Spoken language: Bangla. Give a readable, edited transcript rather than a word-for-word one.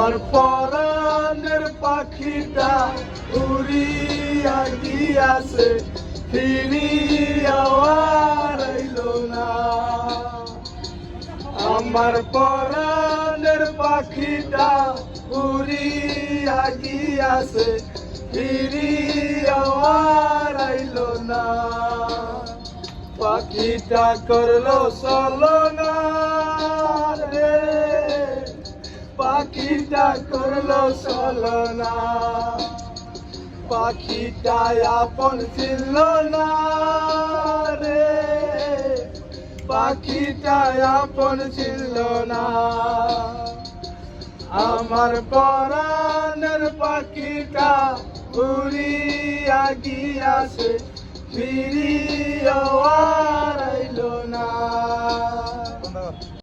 আমার পরাণের পাখিটা উড়িয়া গিয়াছে, ফিরিয়া আর আইলো না। আমার পরাণের পাখিটা উড়িয়া গিয়াছে, ফিরিয়া আর আইলো না। পাখিটা করলো ছলনা রে, পাখিটা করলো ছলনা। পাখিটা আপন ছিল না রে, পাখিটা আপন ছিল না। আমার পরাণের পাখিটা উড়িয়া গিয়াছে, ফিরিয়া আর আইলো